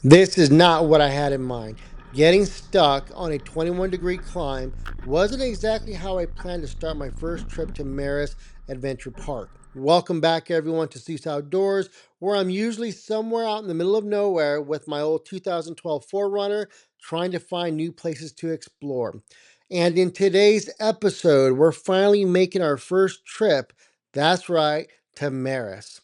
This is not what I had in mind. Getting stuck on a 21-degree climb wasn't exactly how I planned to start my first trip to Merus Adventure Park. Welcome back, everyone, to Cease Outdoors, where I'm usually somewhere out in the middle of nowhere with my old 2012 4Runner trying to find new places to explore. And in today's episode, we're finally making our first trip, that's right, to Merus.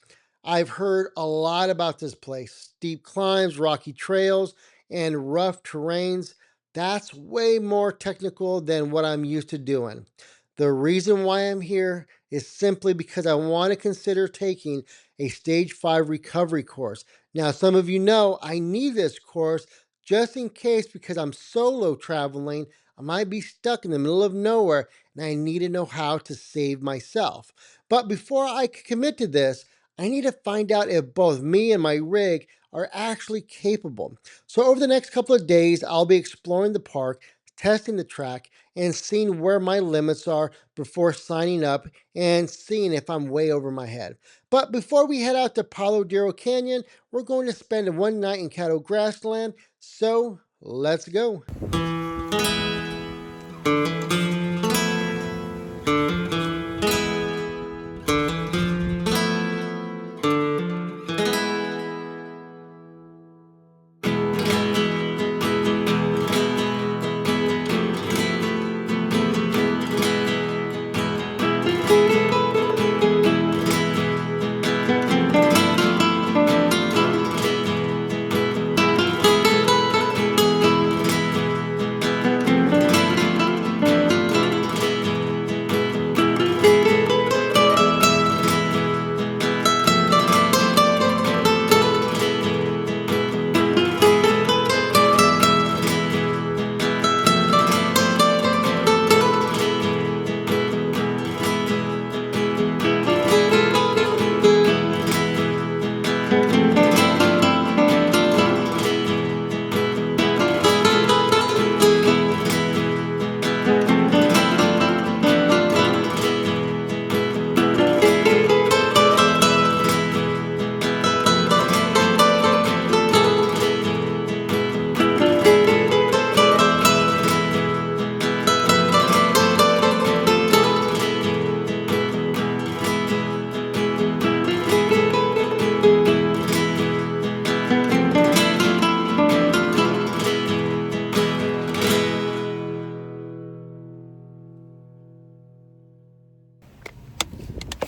I've heard a lot about this place. Steep climbs, rocky trails, and rough terrains. That's way more technical than what I'm used to doing. The reason why I'm here is simply because I want to consider taking a stage 5 recovery course. Now, some of you know I need this course just in case because I'm solo traveling. I might be stuck in the middle of nowhere and I need to know how to save myself. But before I could commit to this, I need to find out if both me and my rig are actually capable. So over the next couple of days, I'll be exploring the park, testing the track, and seeing where my limits are before signing up and seeing if I'm way over my head. But before we head out to Palo Duro Canyon, we're going to spend one night in Caddo Grassland, so let's go.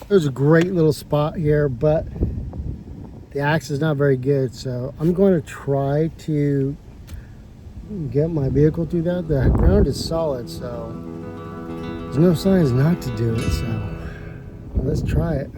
There's a great little spot here, but the access is not very good, so I'm going to try to get my vehicle through that. The ground is solid, so there's no signs not to do it, so let's try it.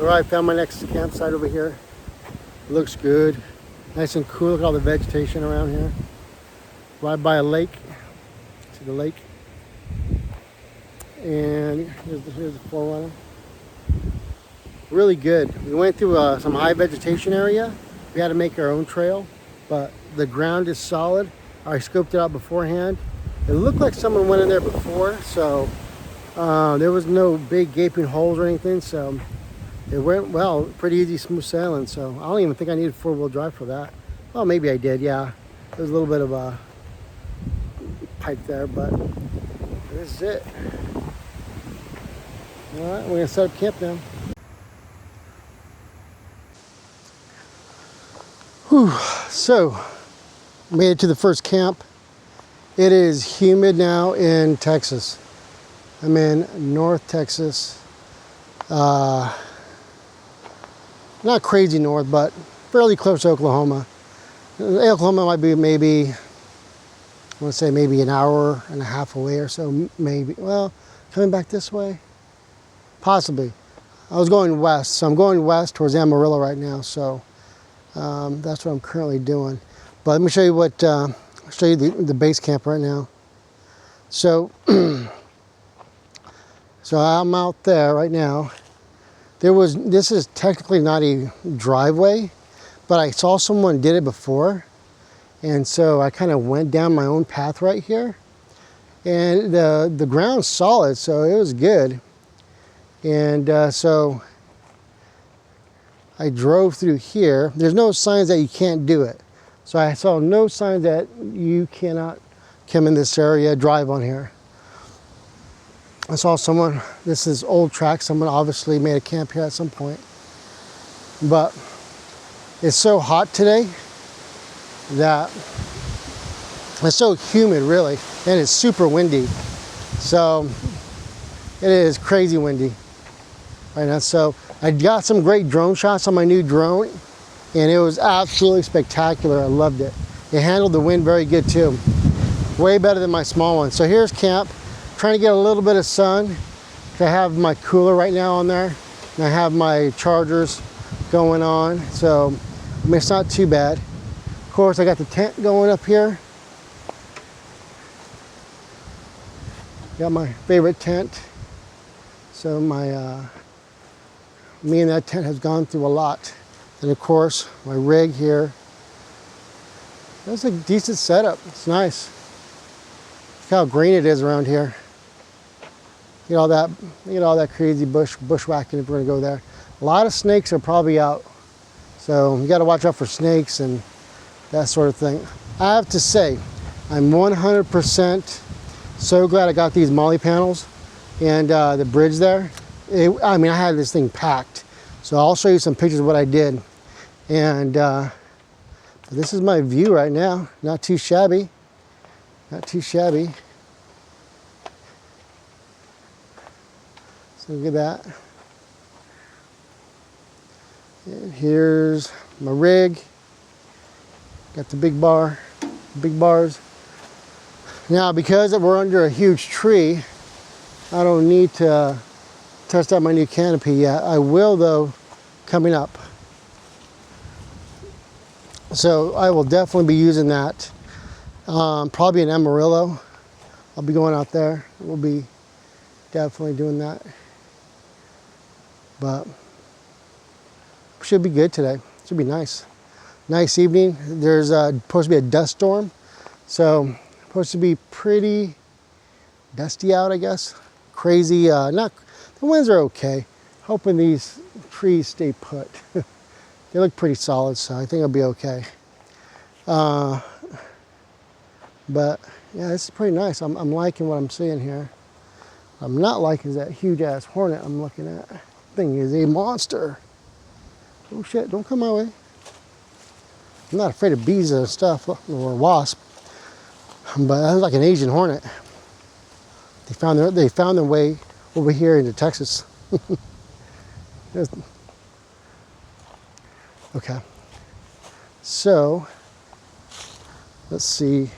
All right, found my next campsite over here. Looks good. Nice and cool. Look at all the vegetation around here. Right by a lake. See the lake? And here's the 4Runner. Really good. We went through some high vegetation area. We had to make our own trail, but the ground is solid. I scoped it out beforehand. It looked like someone went in there before, so there was no big gaping holes or anything, so it went well. Pretty easy, smooth sailing, so I don't even think I needed 4-wheel drive for that. Well, maybe I did, yeah. There's a little bit of a pipe there, but this is it. All right, we're gonna set up camp now. Whew. So, made it to the first camp. It is humid now in Texas. I'm in North Texas. Not crazy north, but fairly close to Oklahoma. Oklahoma might be maybe, I want to say maybe an hour and a half away or so, maybe. Well, coming back this way, possibly. I was going west, so I'm going west towards Amarillo right now, so that's what I'm currently doing. But let me show you what, I'll show you the base camp right now. So, so I'm out there right now. This is technically not a driveway, but I saw someone did it before. And so I kind of went down my own path right here. And the ground's solid, so it was good. And so I drove through here. There's no signs that you can't do it. So I saw no signs that you cannot come in this area, drive on here. I saw someone, this is old track, someone obviously made a camp here at some point. But it's so hot today that it's so humid really, and it's super windy. So it is crazy windy right now. So I got some great drone shots on my new drone, and it was absolutely spectacular. I loved it. It handled the wind very good too. Way better than my small one. So here's camp. Trying to get a little bit of sun. I have my cooler right now on there, and I have my chargers going on, so I mean, it's not too bad. Of course, I got the tent going up here. Got my favorite tent. So me and that tent has gone through a lot. And of course, my rig here. That's a decent setup. It's nice. Look how green it is around here. Get all that crazy bushwhacking if we're gonna go there. A lot of snakes are probably out, so you got to watch out for snakes and that sort of thing. I have to say, I'm 100% so glad I got these molly panels and the bridge there. I mean, I had this thing packed, so I'll show you some pictures of what I did. And this is my view right now. Not too shabby. Not too shabby. So look at that. And here's my rig. Got the big bars. Now, because we're under a huge tree, I don't need to test out my new canopy yet. I will though, coming up. So I will definitely be using that. Probably in Amarillo. I'll be going out there. We'll be definitely doing that. But should be good today. Should be nice. Nice evening. There's supposed to be a dust storm, so supposed to be pretty dusty out, I guess. Crazy. Not the winds are okay. Hoping these trees stay put. They look pretty solid, so I think it'll be okay. But yeah, this is pretty nice. I'm liking what I'm seeing here. I'm not liking that huge ass hornet I'm looking at. Thing is a monster. Oh shit, don't come my way. I'm not afraid of bees and stuff, or wasp, but that's like an Asian hornet. They found their way over here into Texas. Okay, so let's see.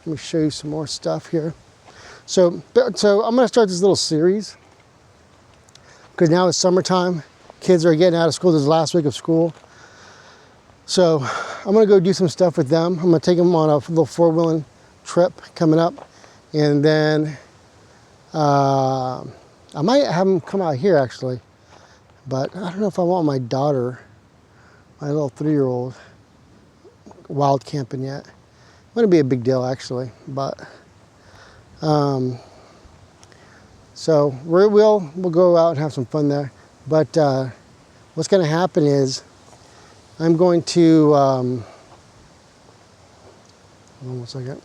Let me show you some more stuff here. So I'm going to start this little series. because now it's summertime. Kids are getting out of school. This is the last week of school. So I'm gonna go do some stuff with them. I'm gonna take them on a little four-wheeling trip coming up. And then I might have them come out here actually. But I don't know if I want my daughter, my little 3-year-old, wild camping yet. It wouldn't be a big deal actually, but so we'll go out and have some fun there. But what's going to happen is I'm going to hold on 1 second.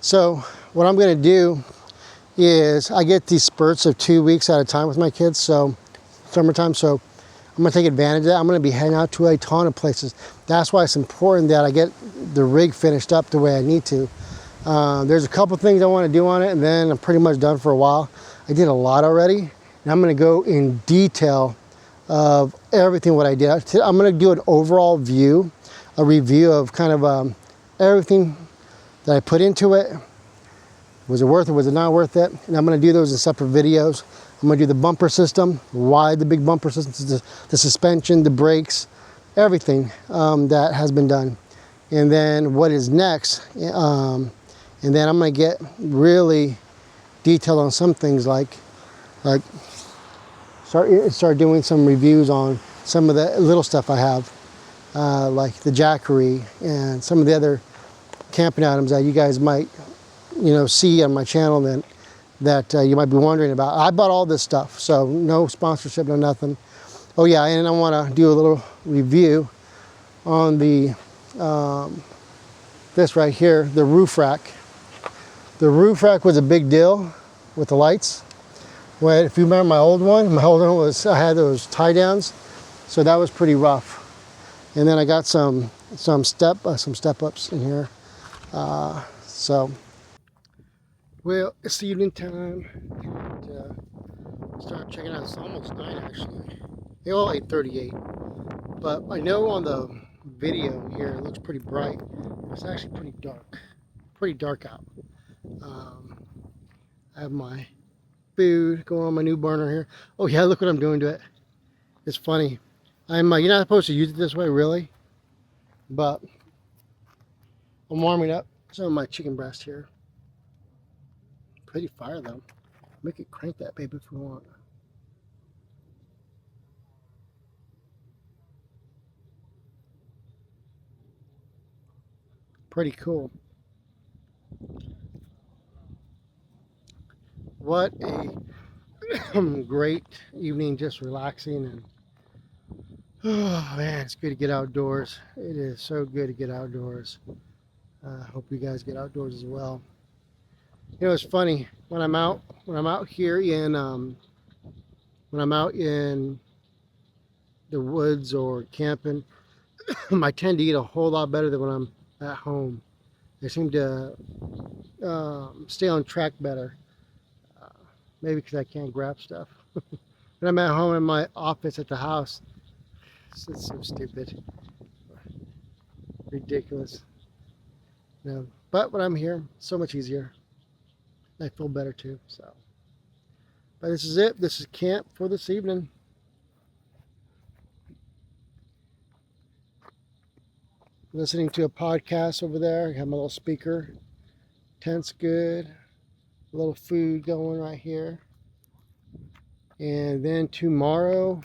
So what I'm going to do is I get these spurts of 2 weeks at a time with my kids, so summertime. So I'm going to take advantage of that. I'm going to be heading out to a ton of places. That's why it's important that I get the rig finished up the way I need to. There's a couple things I want to do on it, and then I'm pretty much done for a while. I did a lot already, and I'm going to go in detail of everything what I did. I'm going to do an overall view, a review of kind of everything that I put into it. Was it worth it? Was it not worth it? And I'm going to do those in separate videos. I'm going to do the bumper system, why the big bumper system, the suspension, the brakes, everything that has been done. And then what is next. And then I'm going to get really detailed on some things like start doing some reviews on some of the little stuff I have, like the jackery and some of the other camping items that you guys might see on my channel that you might be wondering about. I bought all this stuff, so no sponsorship, no nothing. Oh yeah, and I want to do a little review on the this right here, the roof rack. The roof rack was a big deal with the lights. Well, if you remember my old one was, I had those tie downs, so that was pretty rough. And then I got some step ups in here. So, well, it's the evening time. And, start checking out. It's almost 9 actually. It's all 8:38. But I know on the video here it looks pretty bright. It's actually pretty dark. Pretty dark out. I have my food going on my new burner here. Oh yeah, look what I'm doing to it. It's funny. You're not supposed to use it this way, really. But I'm warming up some of my chicken breast here. Pretty fire though. We could crank that baby if we want. Pretty cool. What a great evening, just relaxing, and oh man, it's good to get outdoors. It is so good to get outdoors. Hope you guys get outdoors as well. It's funny when I'm out here in when I'm out in the woods or camping, I tend to eat a whole lot better than when I'm at home. I seem to stay on track better. Maybe because I can't grab stuff. When I'm at home in my office at the house, it's so stupid, ridiculous. But when I'm here, so much easier. I feel better too. So, but this is it. This is camp for this evening. Listening to a podcast over there. I have my little speaker. Tent's good. A little food going right here. And then tomorrow,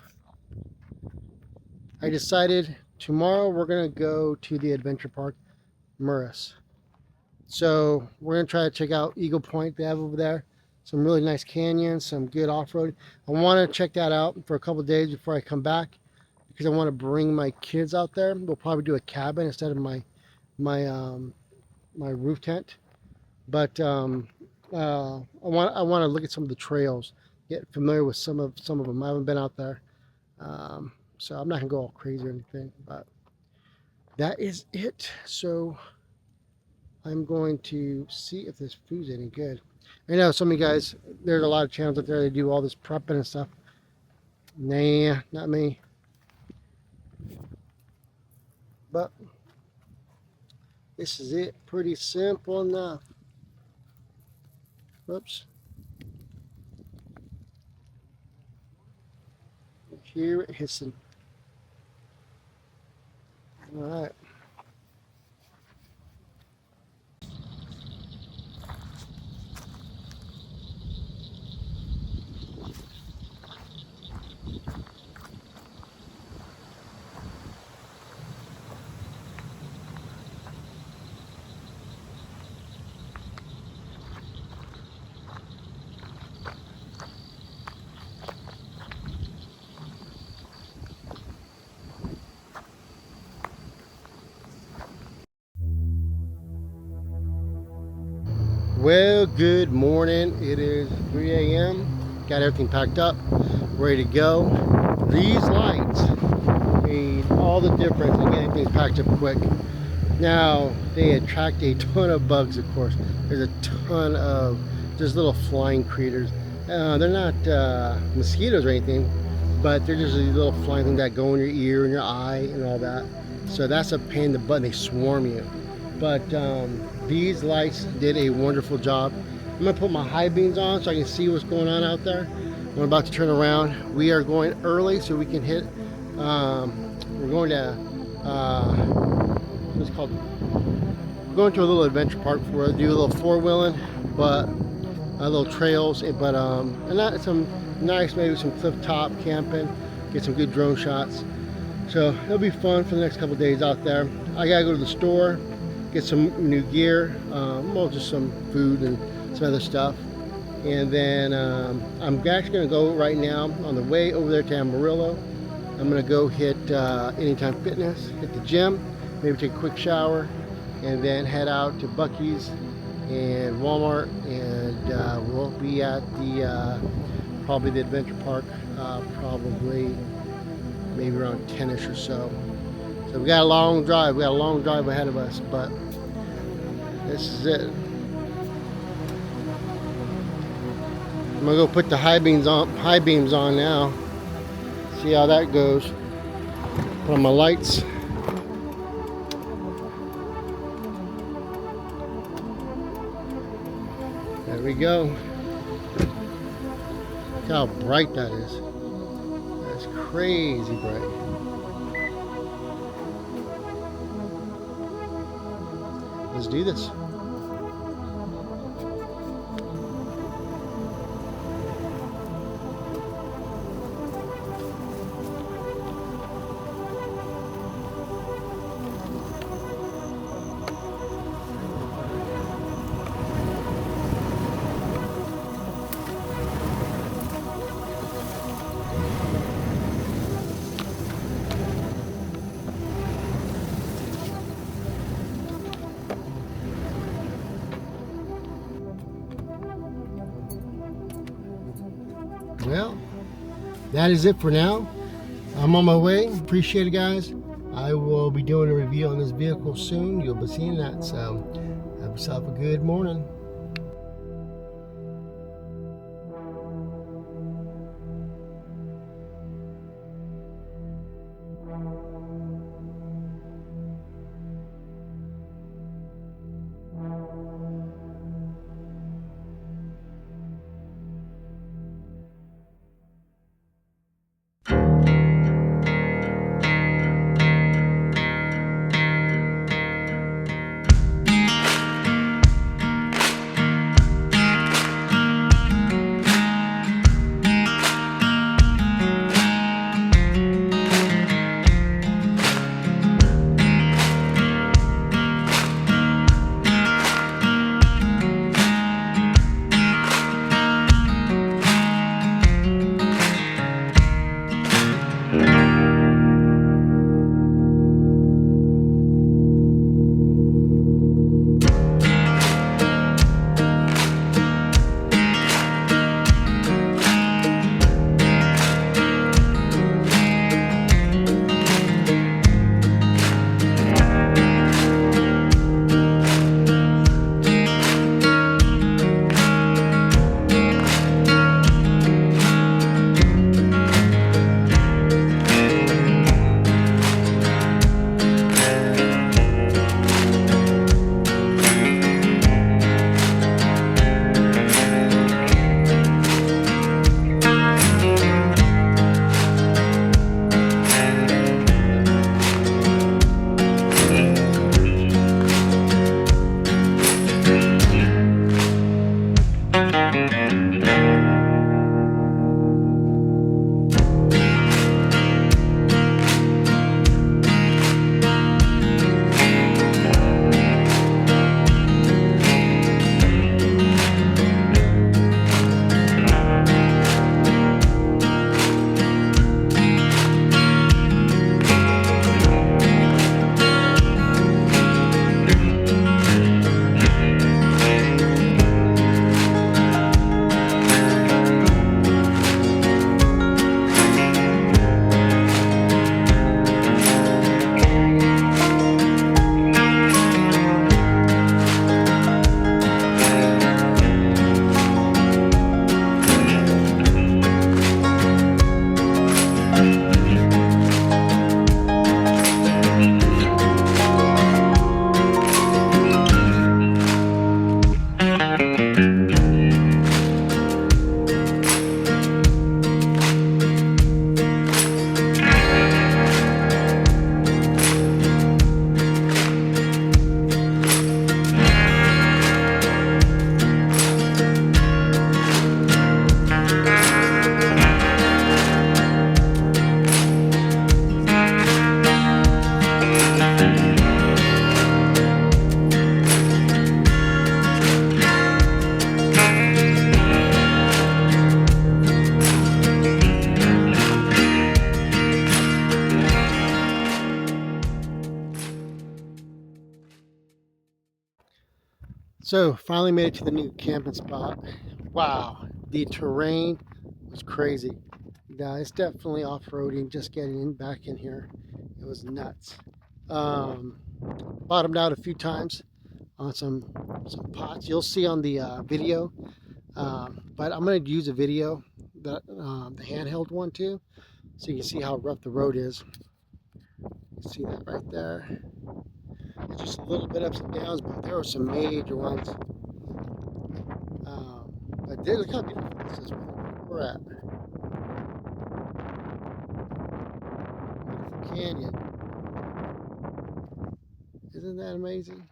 I decided tomorrow we're going to go to the adventure park, Merus. So we're going to try to check out Eagle Point they have over there. Some really nice canyons, some good off-road. I want to check that out for a couple of days before I come back because I want to bring my kids out there. We'll probably do a cabin instead of my roof tent. But I want to look at some of the trails, get familiar with some of them. I haven't been out there, so I'm not gonna go all crazy or anything. But that is it. So I'm going to see if this food's any good. I know some of you guys, there's a lot of channels out there that do all this prepping and stuff. Nah, not me. But this is it. Pretty simple enough. Whoops. Hear it hissing. All right. Well, good morning. It is 3 a.m. Got everything packed up, ready to go. These lights made all the difference in getting things packed up quick. Now, they attract a ton of bugs, of course. There's a ton of just little flying critters. They're not mosquitoes or anything, but they're just these little flying things that go in your ear and your eye and all that. So that's a pain in the butt. They swarm you. But these lights did a wonderful job. I'm gonna put my high beams on so I can see what's going on out there. I'm about to turn around. We are going early so we can hit. We're going to what's it called? We're going to a little adventure park for do a little four-wheeling, but little trails. But and that some nice, maybe some cliff top camping, get some good drone shots. So it'll be fun for the next couple days out there. I gotta go to the store, get some new gear, well, just some food and some other stuff. And then I'm actually gonna go right now on the way over there to Amarillo. I'm gonna go hit Anytime Fitness, hit the gym, maybe take a quick shower, and then head out to Buc-ee's and Walmart, and we'll be at the probably the adventure park, probably maybe around 10ish or so. So we got a long drive. We got a long drive ahead of us, but this is it. I'm gonna go put the high beams on now. See how that goes. Put on my lights. There we go. Look how bright that is. That's crazy bright. Let's do this. Well, that is it for now. I'm on my way. Appreciate it, guys. I will be doing a review on this vehicle soon. You'll be seeing that. So have yourself a good morning. So finally made it to the new camping spot. Wow, the terrain was crazy. Yeah, it's definitely off-roading. Just getting back in here, it was nuts. Um, Bottomed out a few times on some pots. You'll see on the video, but I'm going to use a video, the handheld one too, so you can see how rough the road is. You see that right there. It's just a little bit ups and downs, but there were some major ones. But look how beautiful this is. Where we're at. Beautiful canyon. Isn't that amazing?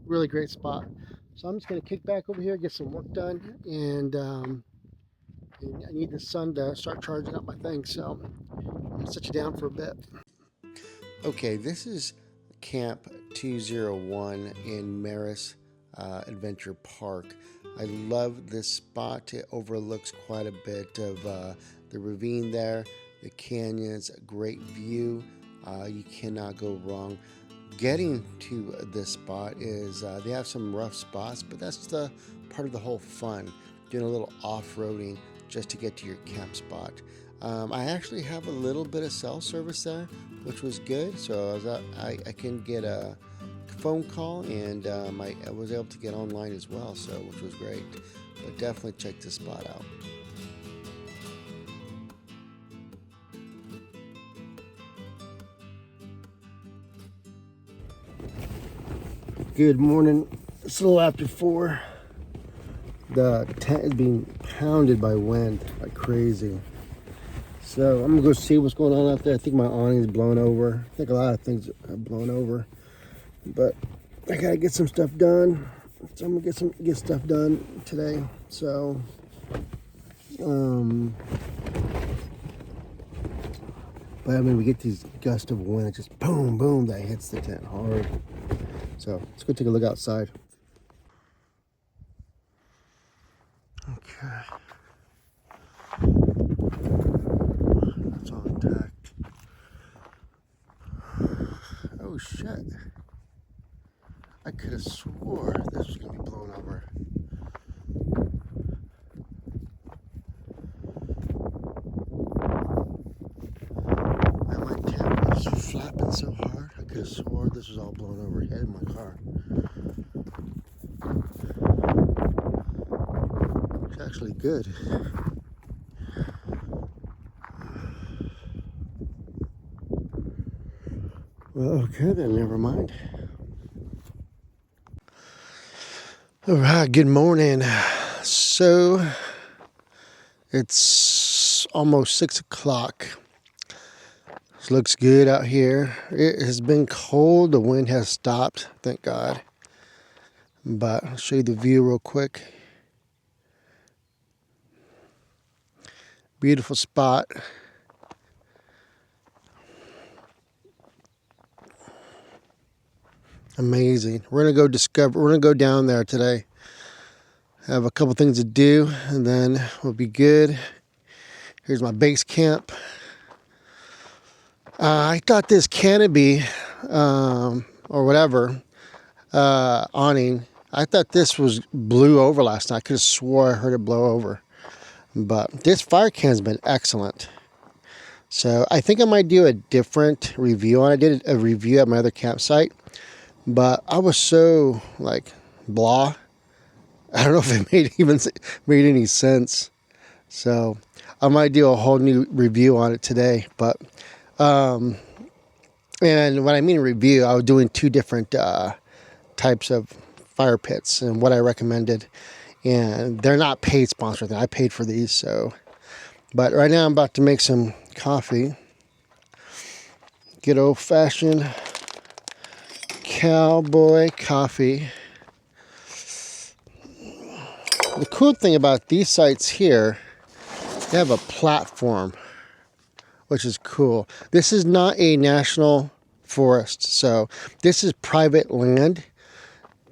Really great spot. So I'm just going to kick back over here, get some work done, and I need the sun to start charging up my thing. So I'll set you down for a bit. Okay, this is Camp 201 in Merus Adventure Park. I love this spot. It overlooks quite a bit of the ravine there, the canyons, a great view. You cannot go wrong. Getting to this spot is they have some rough spots, but that's the part of the whole fun, doing a little off-roading just to get to your camp spot. I actually have a little bit of cell service there, which was good, so I can get a phone call, and I was able to get online as well, so which was great. But definitely check this spot out. Good morning. It's a little after 4. The tent is being pounded by wind like crazy. So I'm gonna go see what's going on out there. I think my awning is blown over. I think a lot of things are blown over. But I gotta get some stuff done. So I'm gonna get stuff done today. So but I mean, we get these gusts of wind, it just boom, boom, that hits the tent hard. So let's go take a look outside. Okay. That's all intact. Oh shit. I could have swore this was gonna be blown over. And my tent was flapping so hard, I could have swore this was all blown over here in my car. It's actually good. Well, okay then, never mind. All right, good morning. So it's almost 6 o'clock. It looks good out here. It has been cold. The wind has stopped, thank God. But I'll show you the view real quick. Beautiful spot. Amazing. We're gonna go down there today. Have a couple things to do, and then we'll be good. Here's my base camp. I thought this canopy, or whatever, awning, I thought this blew over last night. I could have swore I heard it blow over. But this fire can's been excellent. So I think I might do a different review on it. I did a review at my other campsite, but I was so like blah. I don't know if it made any sense. So I might do a whole new review on it today. But and when I mean review, I was doing 2 different types of fire pits and what I recommended. And they're not paid sponsors. I paid for these, so. But right now I'm about to make some coffee. Good old-fashioned cowboy coffee. The cool thing about these sites here, they have a platform, which is cool. This is not a national forest, so this is private land.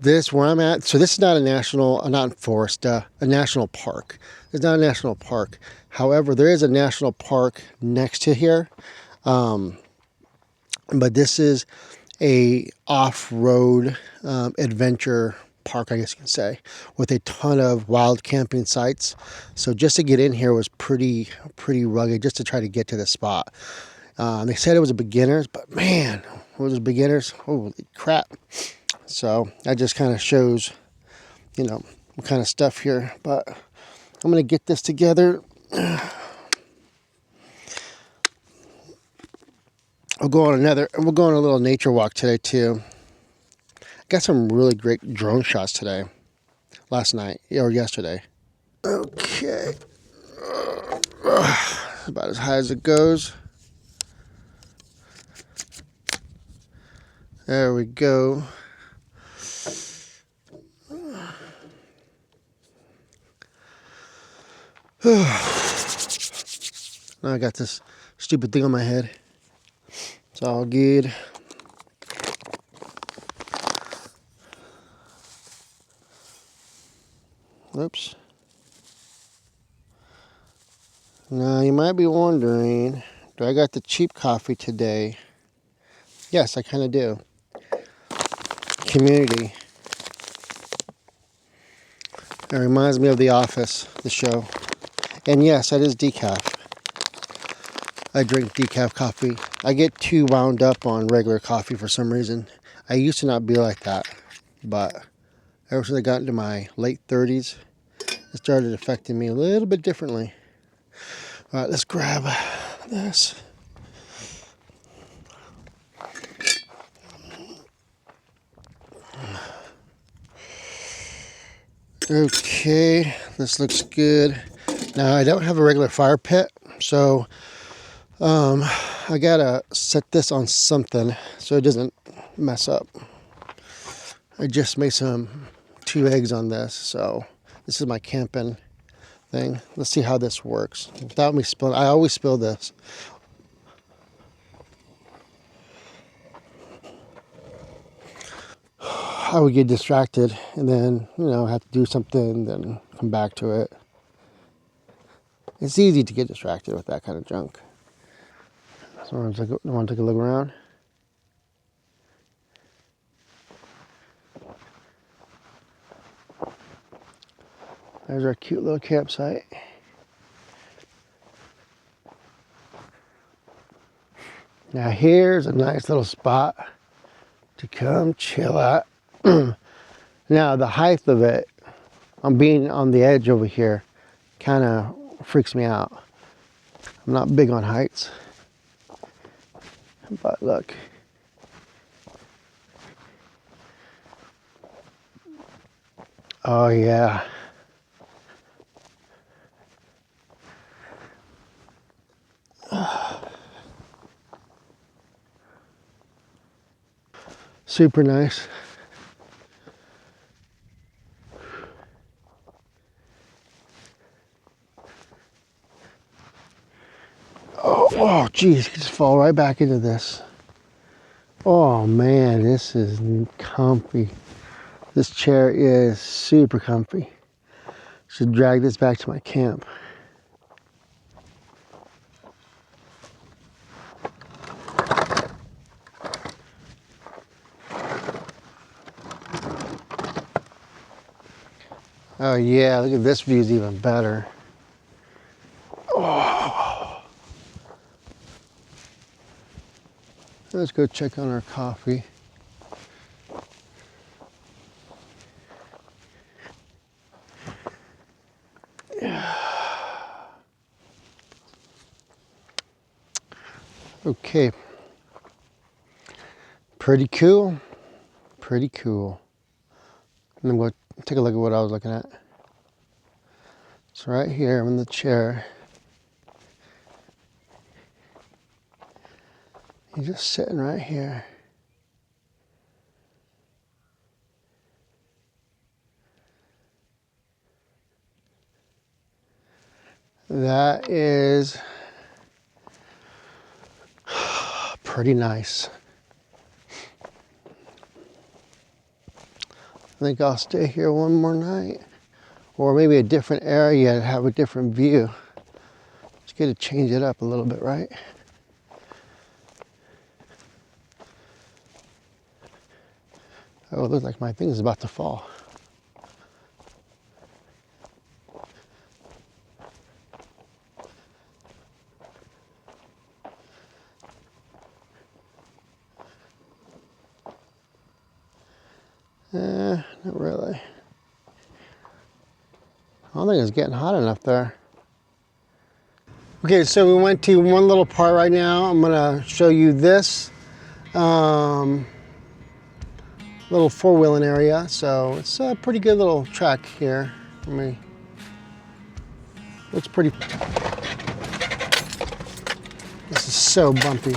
This where I'm at. So this is not a national, not forest, a national park. It's not a national park. However, there is a national park next to here. But this is a off-road adventure park, I guess you can say, with a ton of wild camping sites. So just to get in here was pretty rugged just to try to get to the spot. They said it was a beginners, but man, was it beginners? Holy crap. So that just kind of shows, what kind of stuff here. But I'm going to get this together. We'll go on a little nature walk today too. Got some really great drone shots today. Last night, or yesterday. Okay. About as high as it goes. There we go. Now I got this stupid thing on my head. It's all good. Oops. Now you might be wondering, do I got the cheap coffee today? Yes, I kind of do. Community. It reminds me of The Office, the show. And yes, that is decaf. I drink decaf coffee. I get too wound up on regular coffee for some reason. I used to not be like that, but ever since I got into my late 30s, it started affecting me a little bit differently. All right, let's grab this. Okay, this looks good. Now, I don't have a regular fire pit, so I gotta set this on something so it doesn't mess up. I just made 2 eggs on this, so this is my camping thing. Let's see how this works. Without me spilling, I always spill this. I would get distracted and then, have to do something, then come back to it. It's easy to get distracted with that kind of junk. So I want to take a look around. There's our cute little campsite. Now here's a nice little spot to come chill at. Now the height of it, I'm being on the edge over here, kind of freaks me out. I'm not big on heights, but look. Oh yeah. Super nice. Oh, geez, you just fall right back into this. Oh man, this is comfy. This chair is super comfy. Should drag this back to my camp. Oh yeah, look at this view is even better. Oh. Let's go check on our coffee. Okay. Pretty cool. Pretty cool. And then we'll take a look at what I was looking at. So right here, I'm in the chair. You're just sitting right here. That is pretty nice. think I'll stay here one more night. Or maybe a different area to have a different view. It's good to change it up a little bit, right? Oh, it looks like my thing is about to fall. Not really. I don't think it's getting hot enough there. Okay, so we went to one little part right now. I'm gonna show you this little four-wheeling area. So it's a pretty good little track here for me. Looks pretty. This is so bumpy.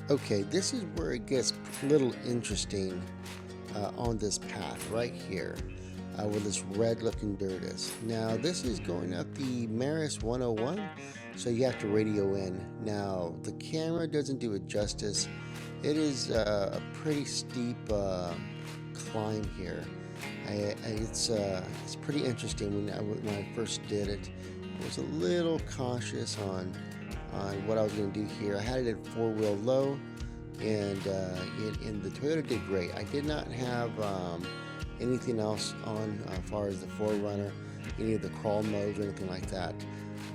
Okay, this is where it gets a little interesting on this path right here where this red looking dirt is. Now, this is going up the Merus 101, so you have to radio in. Now, the camera doesn't do it justice. It is a pretty steep climb here. It's pretty interesting. When I first did it, I was a little cautious on what I was going to do here. I had it in 4-wheel low, and the Toyota did great. I did not have anything else on as far as the 4Runner, any of the crawl modes or anything like that.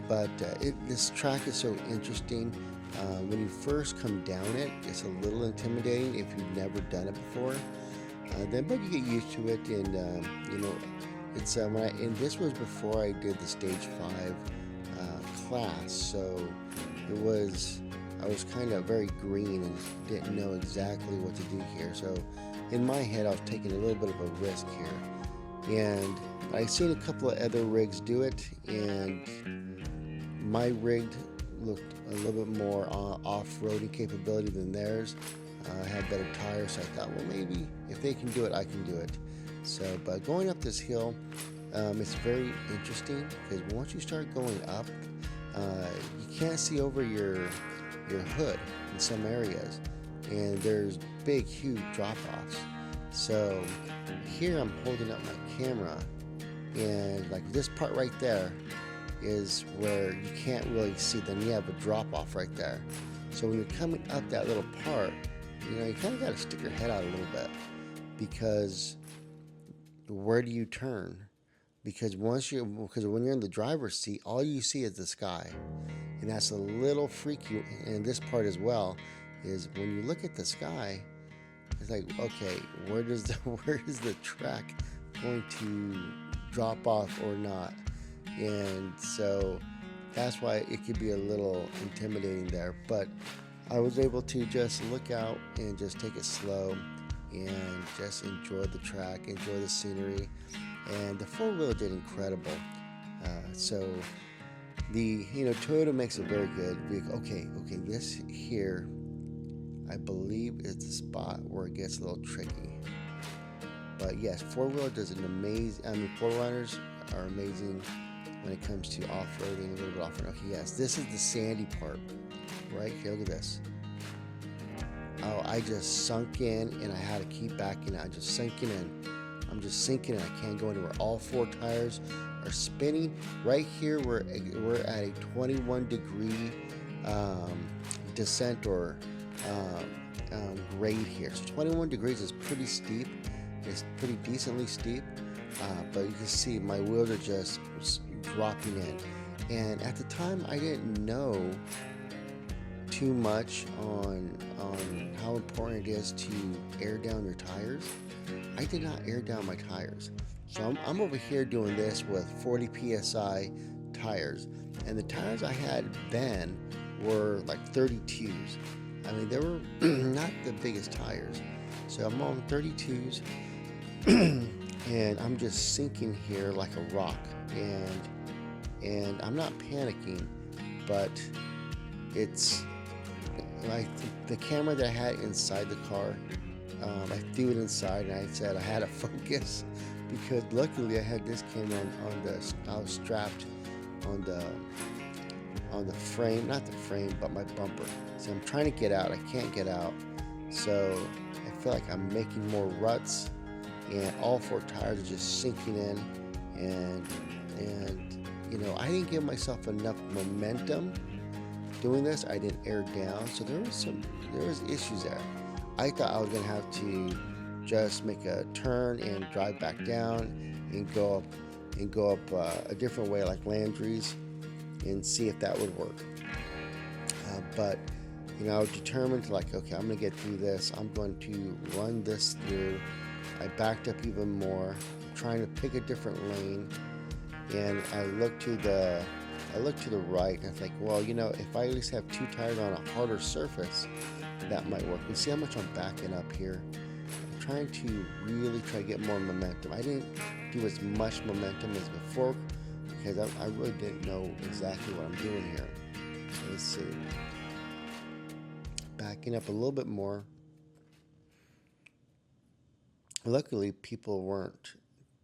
But this track is so interesting. When you first come down it, it's a little intimidating if you've never done it before. But you get used to it, and you know, it's and this was before I did the stage 5 class, so I was kind of very green and didn't know exactly what to do here. So in my head, I was taking a little bit of a risk here, and I've seen a couple of other rigs do it, and my rig looked a little bit more off-roading capability than theirs. I had better tires, so I thought, well, maybe if they can do it, I can do it. So, but going up this hill, it's very interesting because once you start going up, you can't see over your hood in some areas, and there's big, huge drop-offs. So here I'm holding up my camera, and like this part right there is where you can't really see. Then you have a drop-off right there. So when you're coming up that little part, you know, you kind of got to stick your head out a little bit, because where do you turn? Because when you're in the driver's seat, all you see is the sky, and that's a little freaky. And this part as well is when you look at the sky, it's like, okay, where is the track going to drop off or not? And so that's why it could be a little intimidating there. But I was able to just look out and just take it slow and just enjoy the track, enjoy the scenery. And the 4-wheel did incredible. So Toyota makes it very good. Okay, this here, I believe, is the spot where it gets a little tricky. But yes, 4-wheel does an amazing. 4Runners are amazing when it comes to off-roading, a little bit off-road. Okay, yes, this is the sandy part right here. Look at this. Oh, I just sunk in, and I had to keep backing out. I'm just sinking in. I can't go anywhere. All 4 tires are spinning. Right here, we're at a 21 degree descent or grade here. So 21 degrees is pretty steep. It's pretty decently steep. But you can see my wheels are just dropping in. And at the time, I didn't know too much on how important it is to air down your tires. I did not air down my tires. So I'm over here doing this with 40 PSI tires. And the tires I had then were like 32s. I mean, they were not the biggest tires. So I'm on 32s and I'm just sinking here like a rock. And I'm not panicking, but it's like the camera that I had inside the car, I threw it inside, and I said I had to focus, because luckily I had this camera I was strapped on the frame, not the frame, but my bumper. So I'm trying to get out. I can't get out. So I feel like I'm making more ruts, and all 4 tires are just sinking in, and I didn't give myself enough momentum doing this. I didn't air down, so there was issues there. I thought I was gonna have to just make a turn and drive back down and go up a different way, like Landry's, and see if that would work. But I was determined to, like, okay, I'm gonna get through this. I'm going to run this through. I backed up even more, trying to pick a different lane, and I looked to the right, and I think, well, if I at least have 2 tires on a harder surface, that might work. You see how much I'm backing up here? I'm trying to really get more momentum. I didn't do as much momentum as before because I really didn't know exactly what I'm doing here. So let's see. backing up a little bit more. Luckily, people weren't.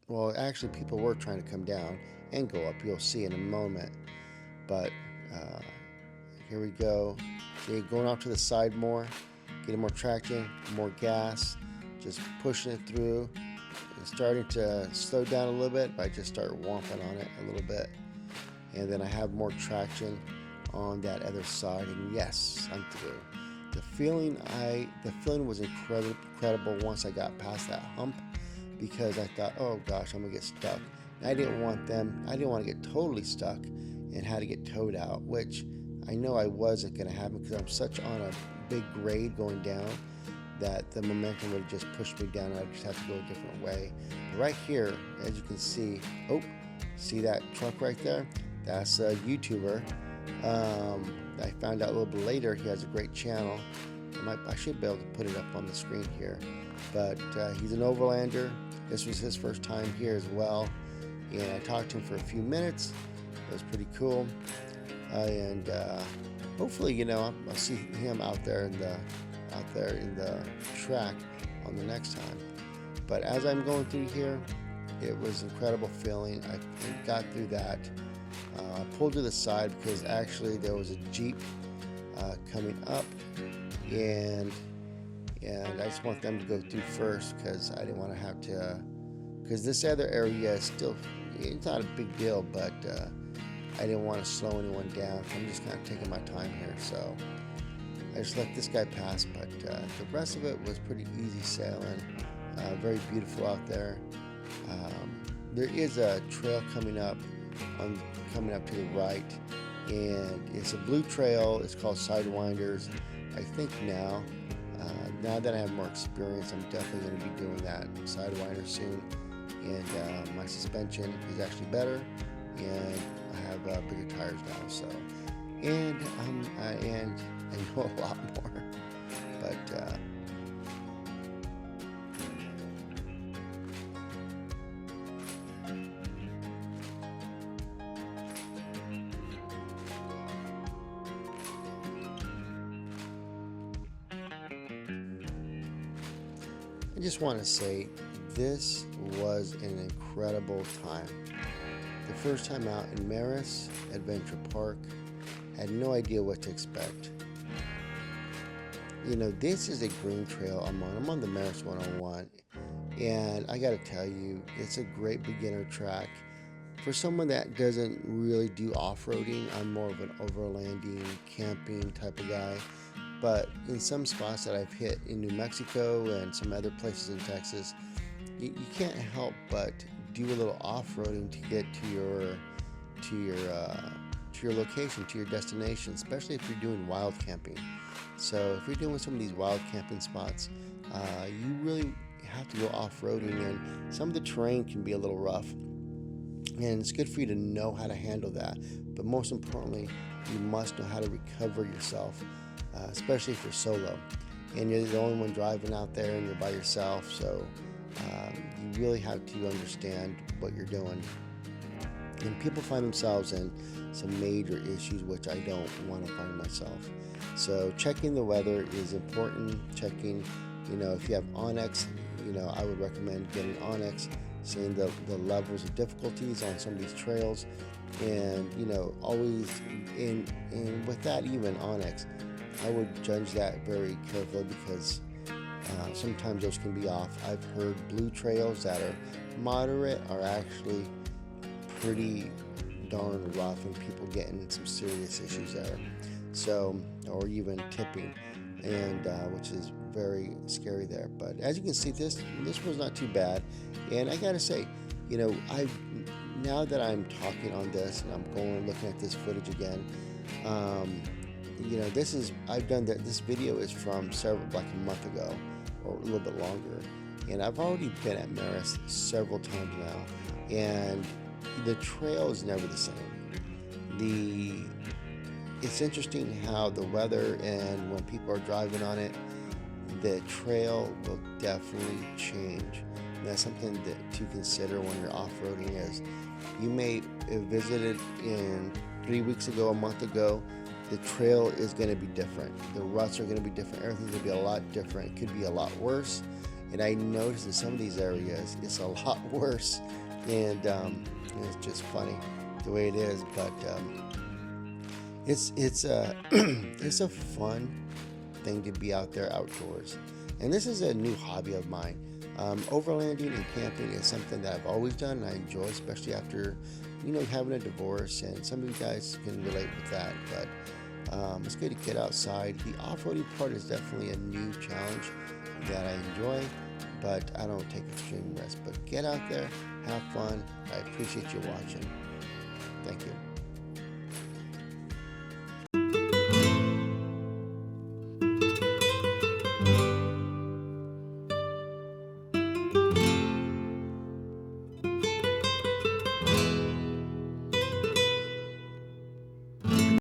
Well, actually, people were trying to come down and go up. You'll see in a moment. But uh, here we go. See, going off to the side more, getting more traction, more gas, just pushing it through. It's starting to slow down a little bit, but I just start whomping on it a little bit. And then I have more traction on that other side, and yes, I'm through. The feeling was incredible once I got past that hump, because I thought, oh gosh, I'm gonna get stuck. And I didn't want to get totally stuck and had to get towed out, which I know I wasn't gonna happen because I'm such on a big grade going down that the momentum would just push me down and I just have to go a different way. But right here, as you can see, see that truck right there? That's a YouTuber. I found out a little bit later he has a great channel. I should be able to put it up on the screen here. But he's an overlander. This was his first time here as well. And I talked to him for a few minutes. It was pretty cool. And hopefully, I'll see him out there in the track on the next time. But as I'm going through here, it was an incredible feeling. I got through that. I pulled to the side because actually there was a Jeep coming up, and I just want them to go through first because I didn't want to have to, because this other area is still, it's not a big deal, but I didn't want to slow anyone down. I'm just kind of taking my time here, so I just let this guy pass, but the rest of it was pretty easy sailing. Very beautiful out there. There is a trail coming up to the right, and it's a blue trail. It's called Sidewinders. I think now that I have more experience, I'm definitely going to be doing that Sidewinder soon. And my suspension is actually better, and I have bigger tires now. So, and I know a lot more, but. I just want to say this was an incredible time. The first time out in Merus Adventure Park, had no idea what to expect. This is a green trail I'm on the Merus 101, and I gotta tell you, it's a great beginner track. For someone that doesn't really do off-roading, I'm more of an overlanding, camping type of guy. But in some spots that I've hit in New Mexico and some other places in Texas, you can't help but do a little off-roading to get to your location, to your destination, especially if you're doing wild camping. So if you're doing some of these wild camping spots, you really have to go off-roading, and some of the terrain can be a little rough. And it's good for you to know how to handle that. But most importantly, you must know how to recover yourself. Especially if you're solo and you're the only one driving out there and you're by yourself, so you really have to understand what you're doing. And people find themselves in some major issues which I don't want to find myself. So checking the weather is important. Checking, if you have Onyx, I would recommend getting Onyx, seeing the levels of difficulties on some of these trails, and always in with that, even Onyx, I would judge that very carefully because sometimes those can be off. I've heard blue trails that are moderate are actually pretty darn rough, and people getting some serious issues there. So, or even tipping, and which is very scary there. But as you can see, this was not too bad. And I gotta say, now that I'm talking on this and I'm going looking at this footage again. I've done that. This video is from like a month ago or a little bit longer, and I've already been at Merus several times now, and the trail is never the same. It's interesting how the weather and when people are driving on it, the trail will definitely change. And that's something to consider when you're off-roading. Is you may have visited in 3 weeks ago, a month ago, the trail is going to be different. The ruts are going to be different. Everything's going to be a lot different. It could be a lot worse. And I noticed in some of these areas, it's a lot worse. And it's just funny the way it is. But it's it's a fun thing to be out there outdoors. And this is a new hobby of mine. Overlanding and camping is something that I've always done and I enjoy, especially after, having a divorce. And some of you guys can relate with that. But it's good to get outside. The off-roading part is definitely a new challenge that I enjoy, but I don't take extreme risks. But get out there, have fun. I appreciate you watching. Thank you.